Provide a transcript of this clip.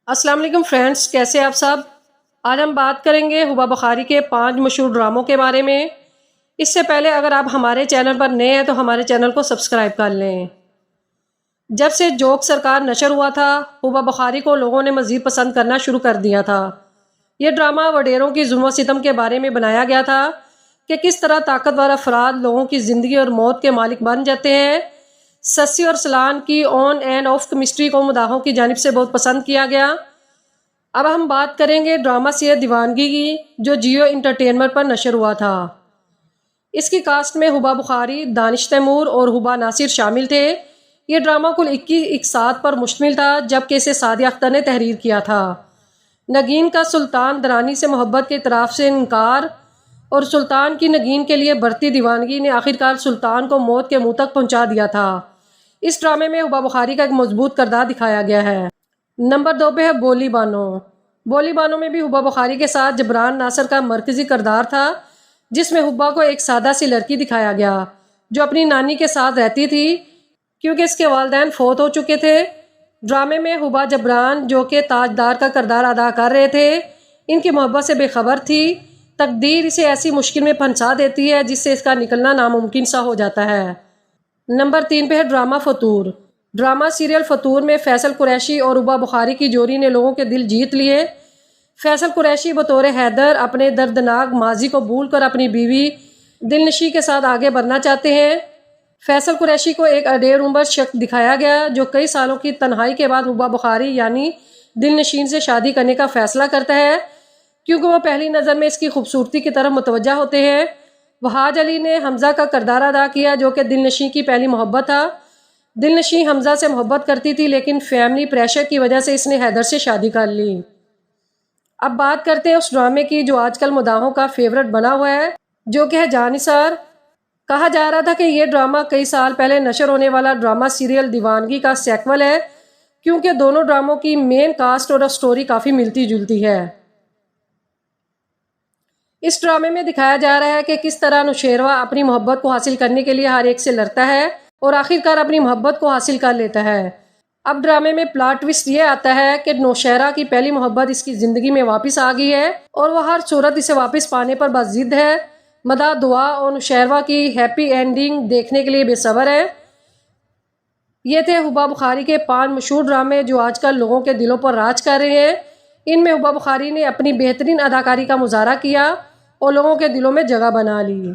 السلام علیکم فرینڈس، کیسے آپ سب؟ آج ہم بات کریں گے حبا بخاری کے 5 مشہور ڈراموں کے بارے میں۔ اس سے پہلے اگر آپ ہمارے چینل پر نئے ہیں تو ہمارے چینل کو سبسکرائب کر لیں۔ جب سے جوک سرکار نشر ہوا تھا، حبا بخاری کو لوگوں نے مزید پسند کرنا شروع کر دیا تھا۔ یہ ڈرامہ وڈیروں کی ظلم و ستم کے بارے میں بنایا گیا تھا کہ کس طرح طاقتور افراد لوگوں کی زندگی اور موت کے مالک بن جاتے ہیں۔ سسی اور سلان کی آن اینڈ آف کیمسٹری کو مداحوں کی جانب سے بہت پسند کیا گیا۔ اب ہم بات کریں گے ڈرامہ سیر دیوانگی کی، جو جیو انٹرٹینمنٹ پر نشر ہوا تھا۔ اس کی کاسٹ میں حبا بخاری، دانش تیمور اور حبا ناصر شامل تھے۔ یہ ڈرامہ کل 21 اقساط پر مشتمل تھا، جبکہ اسے سعدیہ اختر نے تحریر کیا تھا۔ نگین کا سلطان درانی سے محبت کے اعتراف سے انکار اور سلطان کی نگین کے لیے بڑھتی دیوانگی نے آخرکار سلطان کو موت کے منہ تک پہنچا دیا تھا۔ اس ڈرامے میں حبا بخاری کا ایک مضبوط کردار دکھایا گیا ہے۔ نمبر 2 پہ ہے بولی بانو۔ بولی بانو میں بھی حبا بخاری کے ساتھ جبران ناصر کا مرکزی کردار تھا، جس میں حبا کو ایک سادہ سی لڑکی دکھایا گیا جو اپنی نانی کے ساتھ رہتی تھی کیونکہ اس کے والدین فوت ہو چکے تھے۔ ڈرامے میں حبا جبران، جو کہ تاجدار کا کردار ادا کر رہے تھے، ان کی محبت سے بے خبر تھی۔ تقدیر اسے ایسی مشکل میں پھنسا دیتی ہے جس سے اس کا نکلنا ناممکن سا ہو جاتا ہے۔ نمبر 3 پہ ہے ڈرامہ فطور۔ ڈرامہ سیریل فطور میں فیصل قریشی اور حبا بخاری کی جوڑی نے لوگوں کے دل جیت لیے۔ فیصل قریشی بطور حیدر اپنے دردناک ماضی کو بھول کر اپنی بیوی دلنشین کے ساتھ آگے بڑھنا چاہتے ہیں۔ فیصل قریشی کو ایک اڈیر عمر شخص دکھایا گیا جو کئی سالوں کی تنہائی کے بعد حبا بخاری یعنی دلنشین سے شادی کرنے کا فیصلہ کرتا ہے، کیونکہ وہ پہلی نظر میں اس کی خوبصورتی کی طرف متوجہ ہوتے ہیں۔ وحاج علی نے حمزہ کا کردار ادا کیا، جو کہ دلنشین کی پہلی محبت تھا۔ دلنشین حمزہ سے محبت کرتی تھی، لیکن فیملی پریشر کی وجہ سے اس نے حیدر سے شادی کر لی۔ اب بات کرتے ہیں اس ڈرامے کی جو آج کل مداحوں کا فیورٹ بنا ہوا ہے، جو کہ ہے جاں نثار۔ کہا جا رہا تھا کہ یہ ڈرامہ کئی سال پہلے نشر ہونے والا ڈرامہ سیریل دیوانگی کا سیکول ہے، کیونکہ دونوں ڈراموں کی مین کاسٹ اور سٹوری کافی ملتی جلتی ہے۔ اس ڈرامے میں دکھایا جا رہا ہے کہ کس طرح نوشیروہ اپنی محبت کو حاصل کرنے کے لیے ہر ایک سے لڑتا ہے اور آخرکار اپنی محبت کو حاصل کر لیتا ہے۔ اب ڈرامے میں پلاٹ ٹوسٹ یہ آتا ہے کہ نوشیرہ کی پہلی محبت اس کی زندگی میں واپس آ گئی ہے اور وہ ہر صورت اسے واپس پانے پر بس ضد ہے۔ مداح دعا اور نوشیروہ کی ہیپی اینڈنگ دیکھنے کے لیے بے صبر ہے۔ یہ تھے حبا بخاری کے 5 مشہور ڈرامے جو آج کل لوگوں کے دلوں پر راج کر رہے ہیں۔ ان میں حبا بخاری نے اپنی بہترین اداکاری کا مظاہرہ کیا اور لوگوں کے دلوں میں جگہ بنا لی۔